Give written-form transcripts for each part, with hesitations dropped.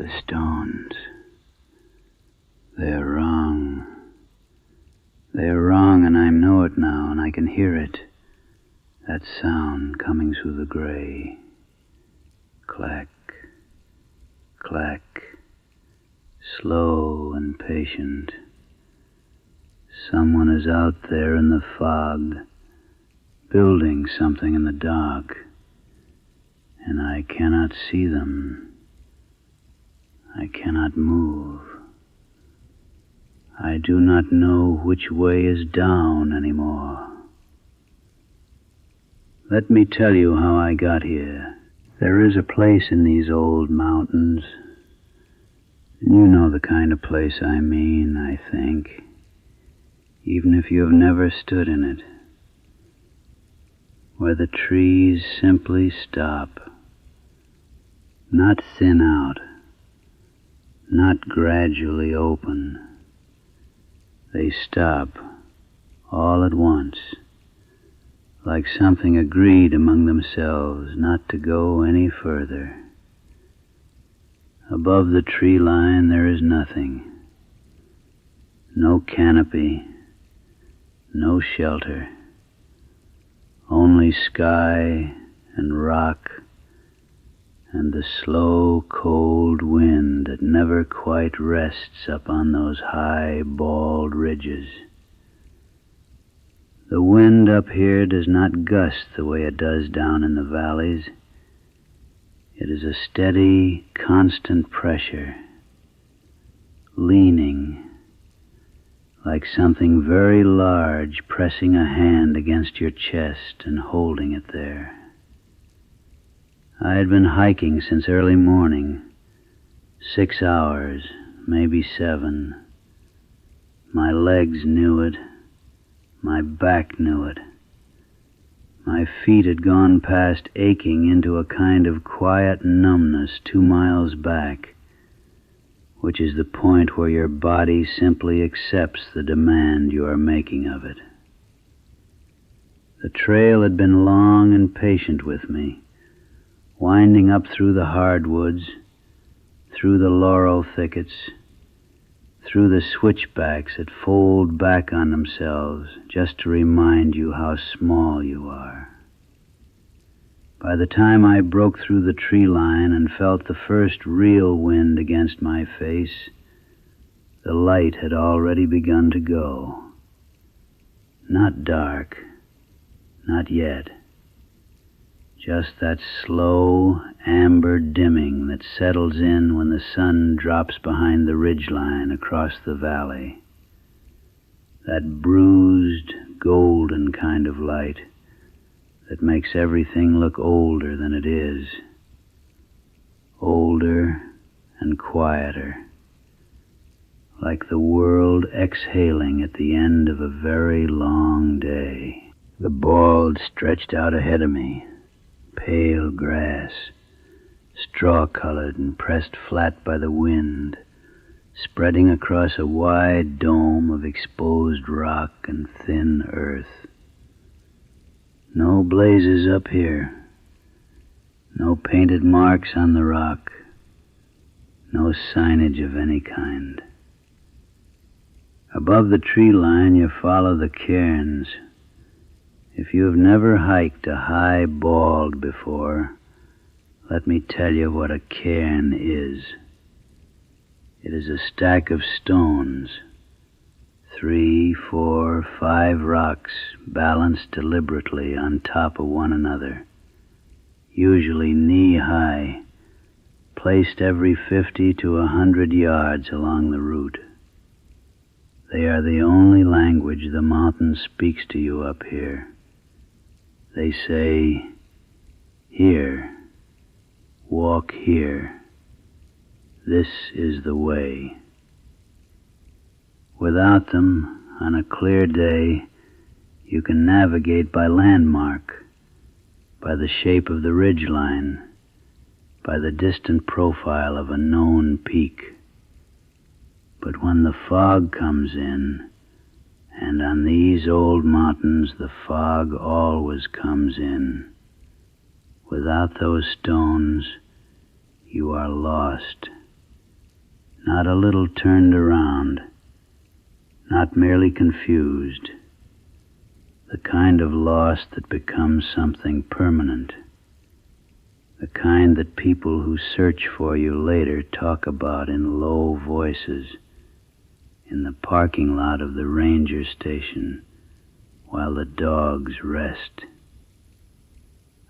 The stones. They're wrong. They're wrong, and I know it now, and I can hear it. That sound coming through the gray. Clack, clack, slow and patient. Someone is out there in the fog, building something in the dark, and I cannot see them. I cannot move. I do not know which way is down anymore. Let me tell you how I got here. There is a place in these old mountains. You know the kind of place I mean, I think, even if you have never stood in it, where the trees simply stop, not thin out, not gradually open. They stop all at once, like something agreed among themselves not to go any further. Above the tree line there is nothing. No canopy, no shelter, only sky and rock and the slow, cold wind that never quite rests up on those high, bald ridges. The wind up here does not gust the way it does down in the valleys. It is a steady, constant pressure, leaning, like something very large pressing a hand against your chest and holding it there. I had been hiking since early morning, 6 hours, maybe 7. My legs knew it. My back knew it. My feet had gone past aching into a kind of quiet numbness 2 miles back, which is the point where your body simply accepts the demand you are making of it. The trail had been long and patient with me, winding up through the hardwoods, through the laurel thickets, through the switchbacks that fold back on themselves just to remind you how small you are. By the time I broke through the tree line and felt the first real wind against my face, the light had already begun to go. Not dark, not yet. Just that slow, amber dimming that settles in when the sun drops behind the ridgeline across the valley. That bruised, golden kind of light that makes everything look older than it is. Older and quieter, like the world exhaling at the end of a very long day. The bald stretched out ahead of me, pale grass, straw-colored and pressed flat by the wind, spreading across a wide dome of exposed rock and thin earth. No blazes up here, no painted marks on the rock, no signage of any kind. Above the tree line you follow the cairns. If you have never hiked a high bald before, let me tell you what a cairn is. It is a stack of stones, 3, 4, 5 rocks balanced deliberately on top of one another, usually knee-high, placed every 50 to 100 yards along the route. They are the only language the mountain speaks to you up here. They say, "Here, walk here. This is the way." Without them, on a clear day, you can navigate by landmark, by the shape of the ridgeline, by the distant profile of a known peak. But when the fog comes in, and on these old mountains the fog always comes in, without those stones, you are lost not a little turned around, not merely confused, the kind of loss that becomes something permanent, the kind that people who search for you later talk about in low voices in the parking lot of the ranger station while the dogs rest.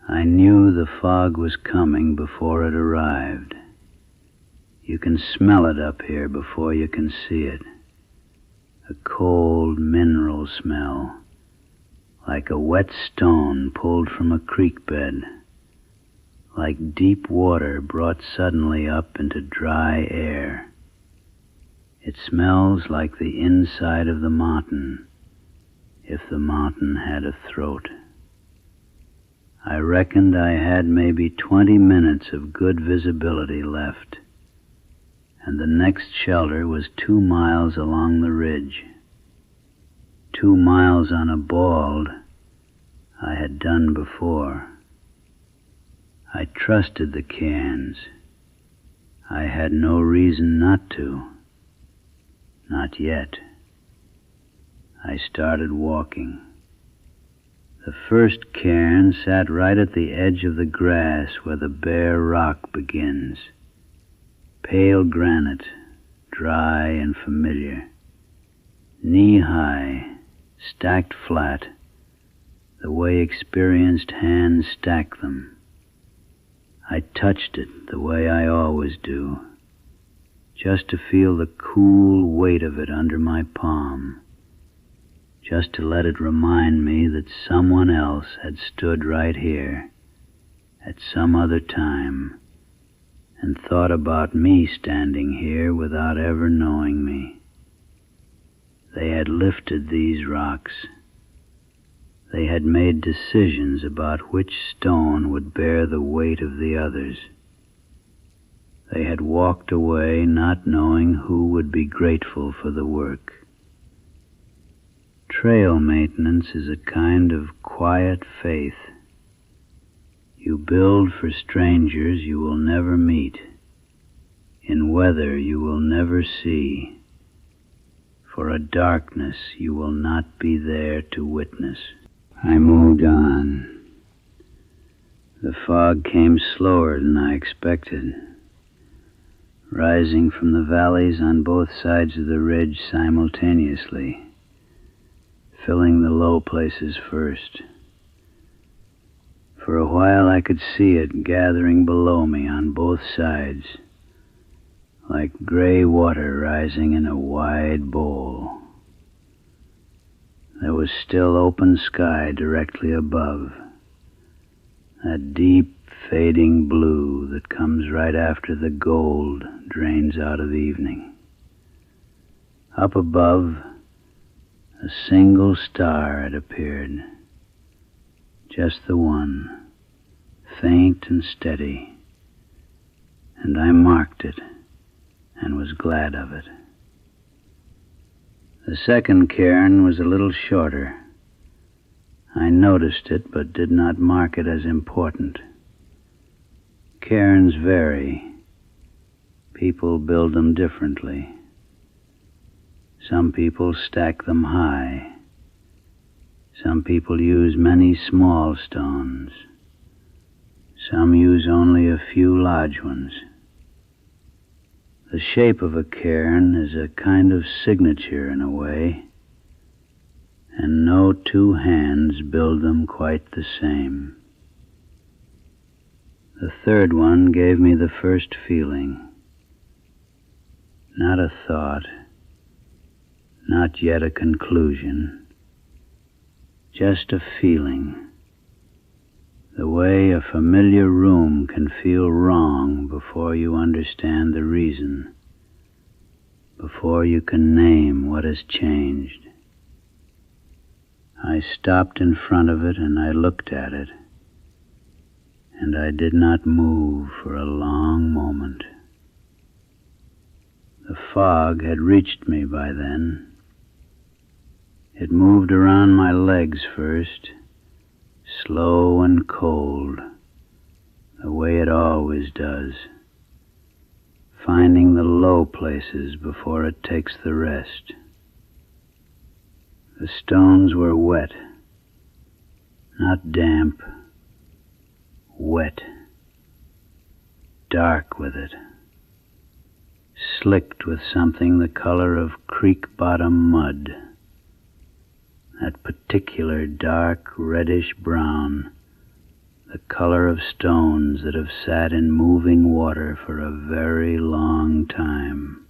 I knew the fog was coming before it arrived. You can smell it up here before you can see it. A cold mineral smell, like a wet stone pulled from a creek bed, like deep water brought suddenly up into dry air. It smells like the inside of the mountain, if the mountain had a throat. I reckoned I had maybe 20 minutes of good visibility left, and the next shelter was 2 miles along the ridge. 2 miles on a bald I had done before. I trusted the cairns. I had no reason not to. Not yet. I started walking. The first cairn sat right at the edge of the grass where the bare rock begins. Pale granite, dry and familiar. Knee-high, stacked flat, the way experienced hands stack them. I touched it the way I always do, just to feel the cool weight of it under my palm, just to let it remind me that someone else had stood right here at some other time and thought about me standing here without ever knowing me. They had lifted these rocks. They had made decisions about which stone would bear the weight of the others. They had walked away not knowing who would be grateful for the work. Trail maintenance is a kind of quiet faith. You build for strangers you will never meet, in weather you will never see, for a darkness you will not be there to witness. I moved on. The fog came slower than I expected, rising from the valleys on both sides of the ridge simultaneously, filling the low places first. For a while I could see it gathering below me on both sides, like gray water rising in a wide bowl. There was still open sky directly above, that deep fading blue that comes right after the gold drains out of evening. Up above, a single star had appeared, just the one, faint and steady, and I marked it and was glad of it. The second cairn was a little shorter. I noticed it but did not mark it as important. Cairns vary. People build them differently. Some people stack them high. Some people use many small stones. Some use only a few large ones. The shape of a cairn is a kind of signature in a way, and no two hands build them quite the same. The third one gave me the first feeling. Not a thought, not yet a conclusion, just a feeling. The way a familiar room can feel wrong before you understand the reason, before you can name what has changed. I stopped in front of it and I looked at it, and I did not move for a long moment. The fog had reached me by then. It moved around my legs first, slow and cold, the way it always does. finding the low places before it takes the rest. The stones were wet, not damp, wet, dark with it, slicked with something the color of creek-bottom mud, that particular dark reddish brown, the color of stones that have sat in moving water for a very long time.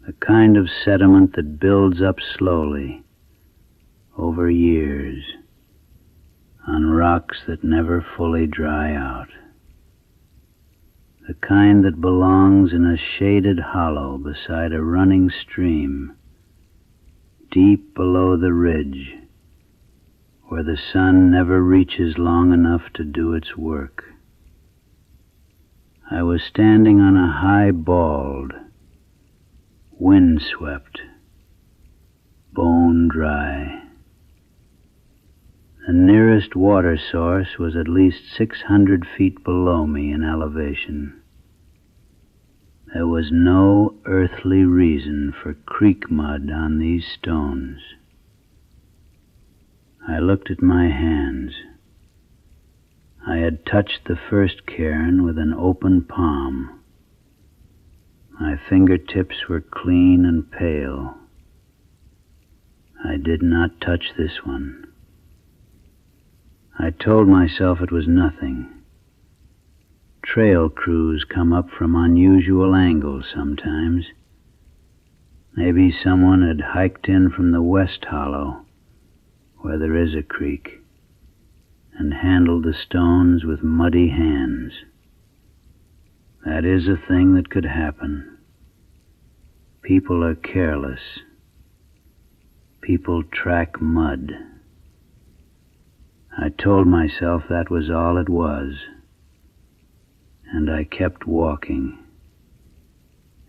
The kind of sediment that builds up slowly, over years, on rocks that never fully dry out. The kind that belongs in a shaded hollow beside a running stream, deep below the ridge, where the sun never reaches long enough to do its work. I was standing on a high bald, wind-swept, bone dry. The nearest water source was at least 600 feet below me in elevation. There was no earthly reason for creek mud on these stones. I looked at my hands. I had touched the first cairn with an open palm. My fingertips were clean and pale. I did not touch this one. I told myself it was nothing. Trail crews come up from unusual angles sometimes. Maybe someone had hiked in from the West Hollow, where there is a creek, and handled the stones with muddy hands. That is a thing that could happen. People are careless. People track mud. I told myself that was all it was, and I kept walking,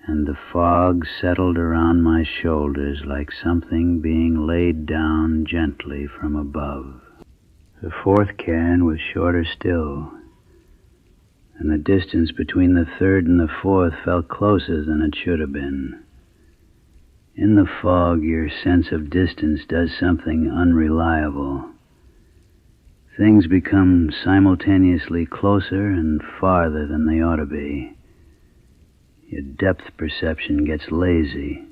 and the fog settled around my shoulders like something being laid down gently from above. The fourth cairn was shorter still, and the distance between the third and the fourth felt closer than it should have been. In the fog, your sense of distance does something unreliable. Things become simultaneously closer and farther than they ought to be. Your depth perception gets lazy,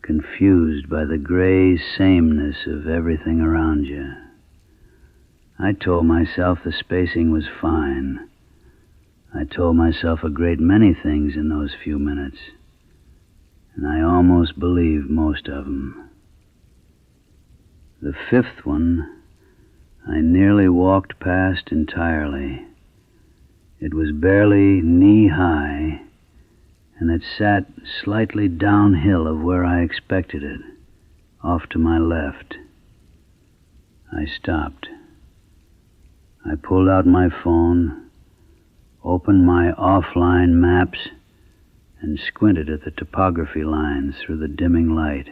confused by the gray sameness of everything around you. I told myself the spacing was fine. I told myself a great many things in those few minutes, and I almost believed most of them. The fifth one I nearly walked past entirely. It was barely knee-high, and it sat slightly downhill of where I expected it, off to my left. I stopped. I pulled out my phone, opened my offline maps, and squinted at the topography lines through the dimming light.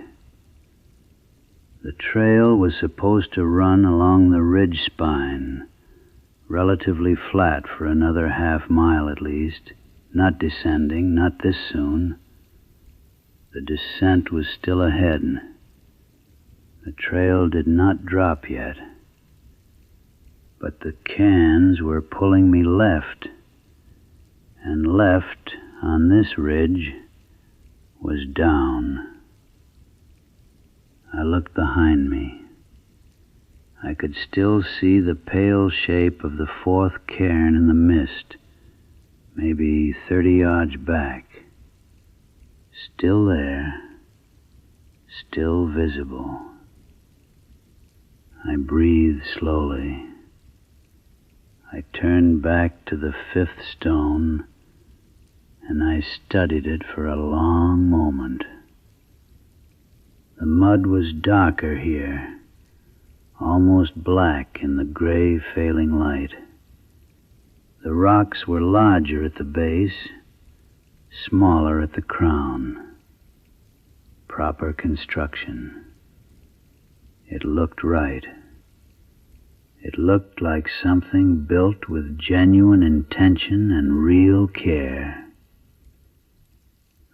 The trail was supposed to run along the ridge spine, relatively flat for another half-mile at least, not descending, not this soon. The descent was still ahead. The trail did not drop yet. But the cairns were pulling me left, and left on this ridge was down. I looked behind me. I could still see the pale shape of the fourth cairn in the mist, maybe 30 yards back. Still there, still visible. I breathed slowly. I turned back to the fifth stone, and I studied it for a long moment. The mud was darker here, almost black in the gray failing light. The rocks were larger at the base, smaller at the crown. Proper construction. It looked right. It looked like something built with genuine intention and real care.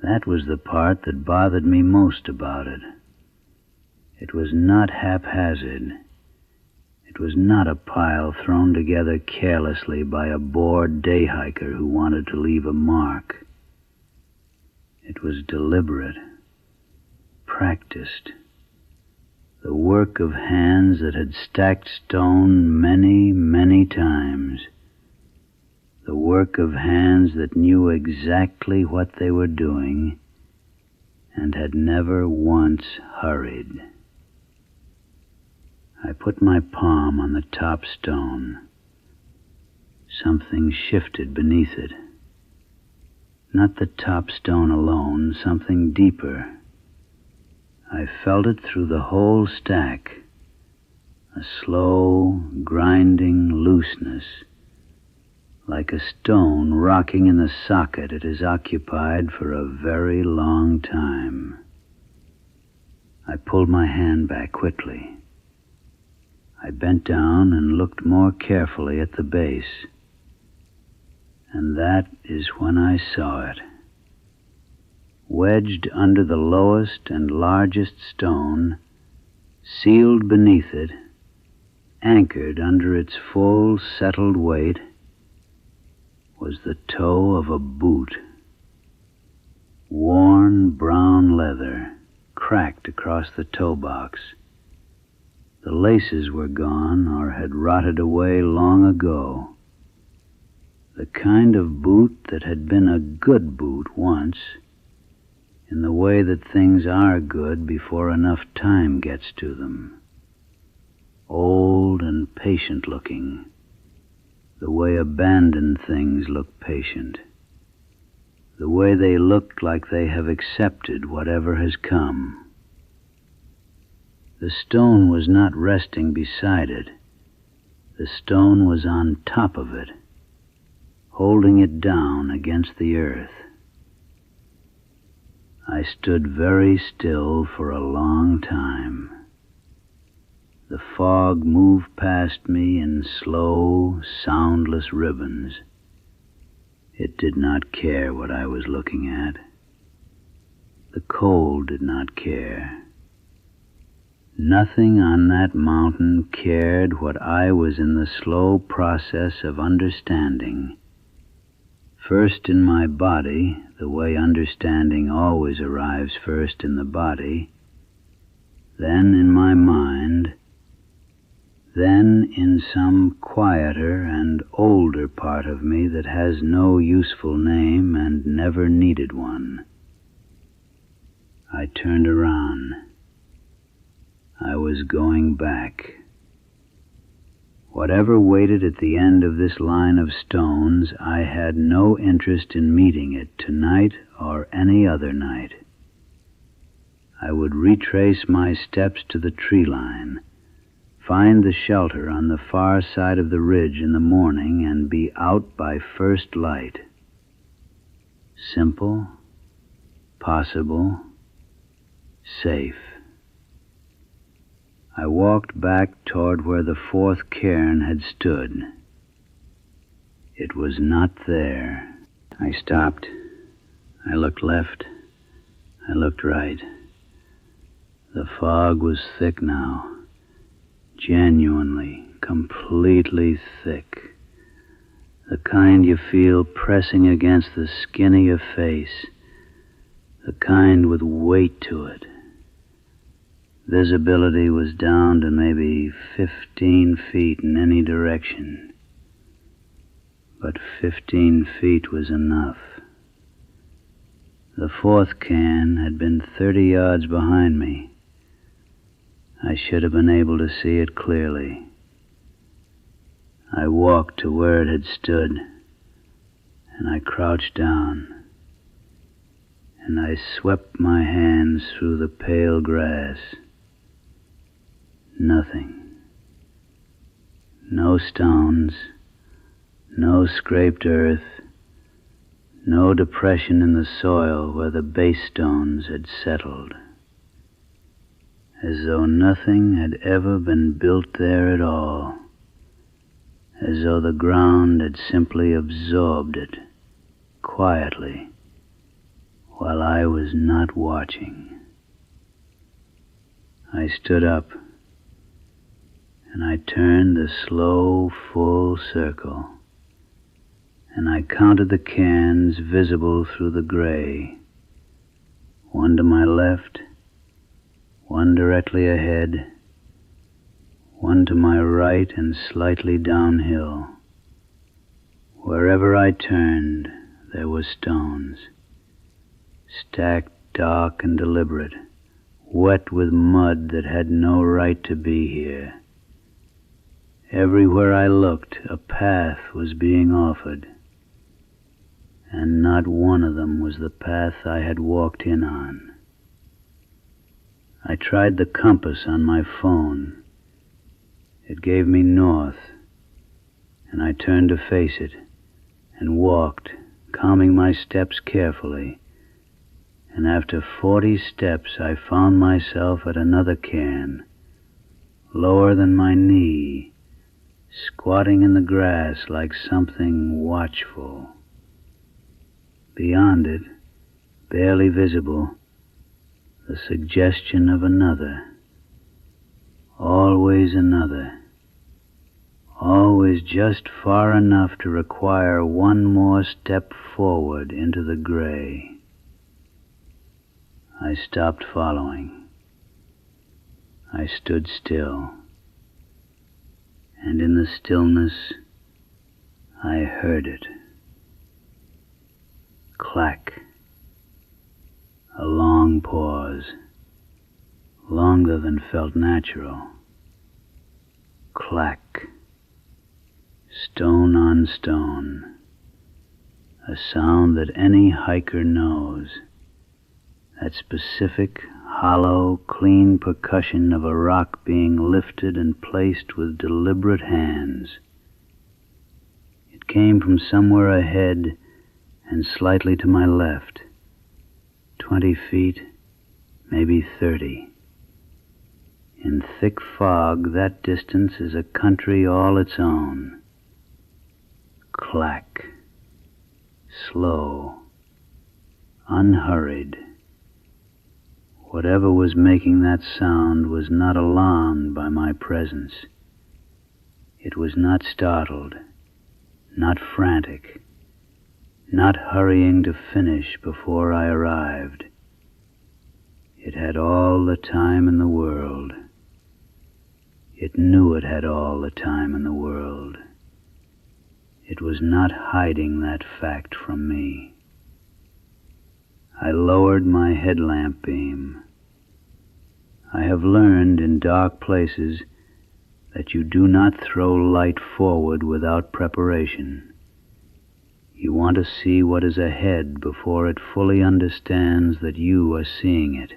That was the part that bothered me most about it. It was not haphazard. It was not a pile thrown together carelessly by a bored day hiker who wanted to leave a mark. It was deliberate, practiced, the work of hands that had stacked stone many, many times, the work of hands that knew exactly what they were doing and had never once hurried. I put my palm on the top stone. Something shifted beneath it. Not the top stone alone, something deeper. I felt it through the whole stack, a slow, grinding looseness, like a stone rocking in the socket it has occupied for a very long time. I pulled my hand back quickly. I bent down and looked more carefully at the base, and that is when I saw it. Wedged under the lowest and largest stone, sealed beneath it, anchored under its full, settled weight, was the toe of a boot. Worn brown leather, cracked across the toe box. The laces were gone or had rotted away long ago. The kind of boot that had been a good boot once, in the way that things are good before enough time gets to them. Old and patient-looking, the way abandoned things look patient, the way they look like they have accepted whatever has come. The stone was not resting beside it. The stone was on top of it, holding it down against the earth. I stood very still for a long time. The fog moved past me in slow, soundless ribbons. It did not care what I was looking at. The cold did not care. Nothing on that mountain cared what I was in the slow process of understanding. First in my body, the way understanding always arrives first in the body, then in my mind, then in some quieter and older part of me that has no useful name and never needed one. I turned around. I was going back. Whatever waited at the end of this line of stones, I had no interest in meeting it tonight or any other night. I would retrace my steps to the tree line, find the shelter on the far side of the ridge in the morning, and be out by first light. Simple, possible, safe. I walked back toward where the fourth cairn had stood. It was not there. I stopped. I looked left. I looked right. The fog was thick now. Genuinely, completely thick. The kind you feel pressing against the skin of your face. The kind with weight to it. Visibility was down to maybe 15 feet in any direction. But 15 feet was enough. The fourth cairn had been 30 yards behind me. I should have been able to see it clearly. I walked to where it had stood, and I crouched down, and I swept my hands through the pale grass. Nothing. No stones, no scraped earth, no depression in the soil where the base stones had settled. As though nothing had ever been built there at all. As though the ground had simply absorbed it, quietly, while I was not watching. I stood up, and I turned the slow, full circle, and I counted the cairns visible through the gray, one to my left, one directly ahead, one to my right and slightly downhill. Wherever I turned, there were stones, stacked dark and deliberate, wet with mud that had no right to be here. Everywhere I looked, a path was being offered, and not one of them was the path I had walked in on. I tried the compass on my phone. It gave me north, and I turned to face it and walked, calming my steps carefully. And after 40 steps, I found myself at another cairn, lower than my knee, squatting in the grass like something watchful. Beyond it, barely visible, the suggestion of another. Always another. Always just far enough to require one more step forward into the gray. I stopped following. I stood still. And in the stillness, I heard it. Clack. A long pause, longer than felt natural. Clack. Stone on stone. A sound that any hiker knows. That specific, hollow, clean percussion of a rock being lifted and placed with deliberate hands. It came from somewhere ahead and slightly to my left. 20 feet, maybe 30. In thick fog, that distance is a country all its own. Clack. Slow. Unhurried. Whatever was making that sound was not alarmed by my presence. It was not startled, not frantic, not hurrying to finish before I arrived. It had all the time in the world. It knew it had all the time in the world. It was not hiding that fact from me. I lowered my headlamp beam. I have learned in dark places that you do not throw light forward without preparation. You want to see what is ahead before it fully understands that you are seeing it.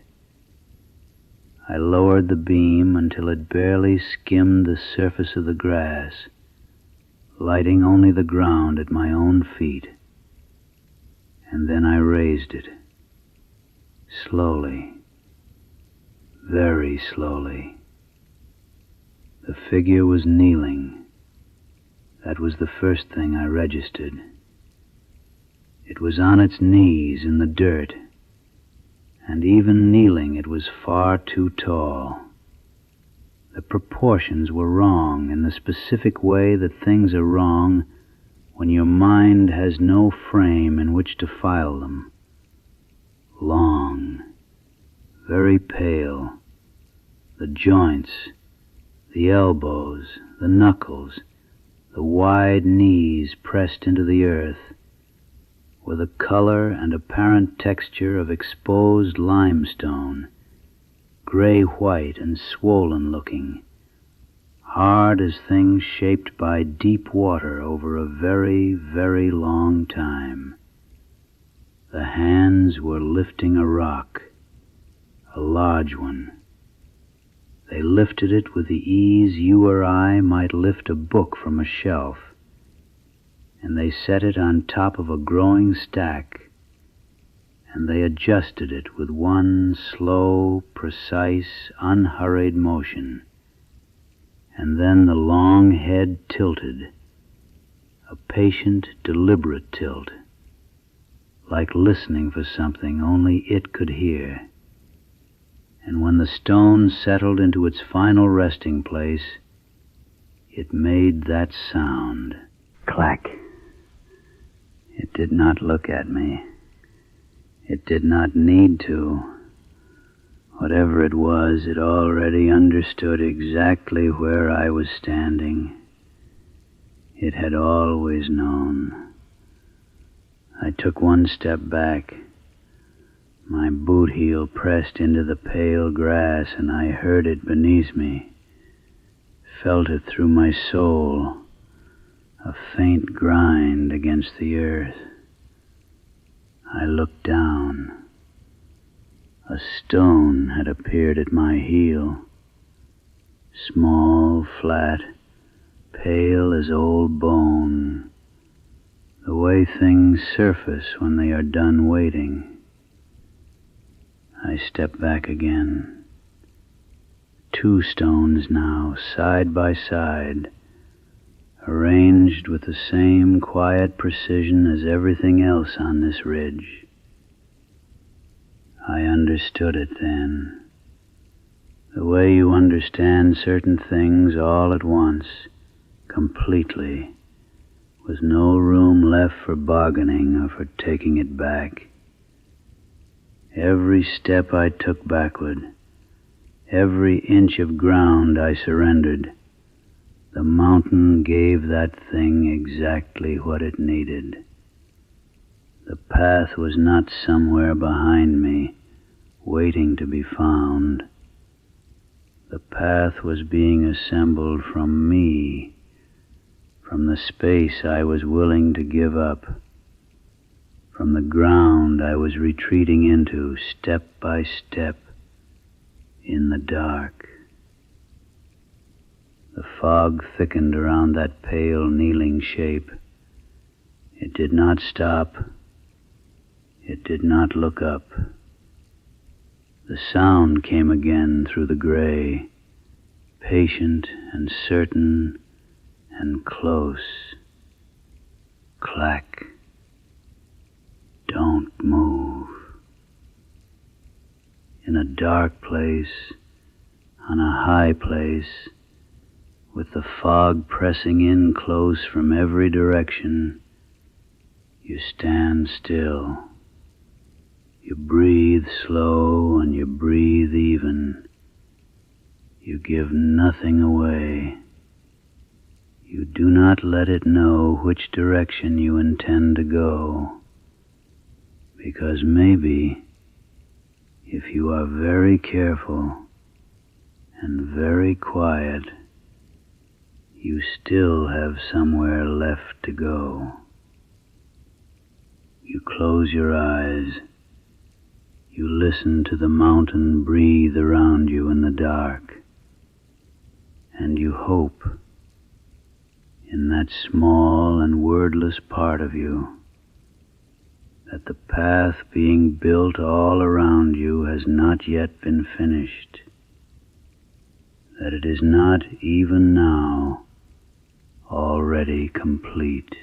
I lowered the beam until it barely skimmed the surface of the grass, lighting only the ground at my own feet. And then I raised it. Slowly, very slowly. The figure was kneeling. That was the first thing I registered. It was on its knees in the dirt, and even kneeling it was far too tall. The proportions were wrong in the specific way that things are wrong when your mind has no frame in which to file them. Long, very pale, the joints, the elbows, the knuckles, the wide knees pressed into the earth, with a color and apparent texture of exposed limestone, gray-white and swollen-looking, hard as things shaped by deep water over a very, very long time. The hands were lifting a rock, a large one. They lifted it with the ease you or I might lift a book from a shelf, and they set it on top of a growing stack, and they adjusted it with one slow, precise, unhurried motion. And then the long head tilted, a patient, deliberate tilt, like listening for something only it could hear. And when the stone settled into its final resting place, it made that sound. Clack. It did not look at me. It did not need to. Whatever it was, it already understood exactly where I was standing. It had always known. I took one step back. My boot heel pressed into the pale grass, and I heard it beneath me, felt it through my soul, a faint grind against the earth. I looked down. A stone had appeared at my heel, small, flat, pale as old bone, the way things surface when they are done waiting. I stepped back again. 2 stones now, side by side, arranged with the same quiet precision as everything else on this ridge. I understood it then. The way you understand certain things all at once, completely, with no room left for bargaining or for taking it back. Every step I took backward, every inch of ground I surrendered, the mountain gave that thing exactly what it needed. The path was not somewhere behind me, waiting to be found. The path was being assembled from me, from the space I was willing to give up, from the ground I was retreating into step by step in the dark. The fog thickened around that pale, kneeling shape. It did not stop. It did not look up. The sound came again through the gray, patient and certain and close. Clack. Don't move. In a dark place, on a high place, with the fog pressing in close from every direction, you stand still. You breathe slow and you breathe even. You give nothing away. You do not let it know which direction you intend to go, because maybe, if you are very careful and very quiet, you still have somewhere left to go. You close your eyes. You listen to the mountain breathe around you in the dark, and you hope, in that small and wordless part of you, that the path being built all around you has not yet been finished, that it is not even now already complete.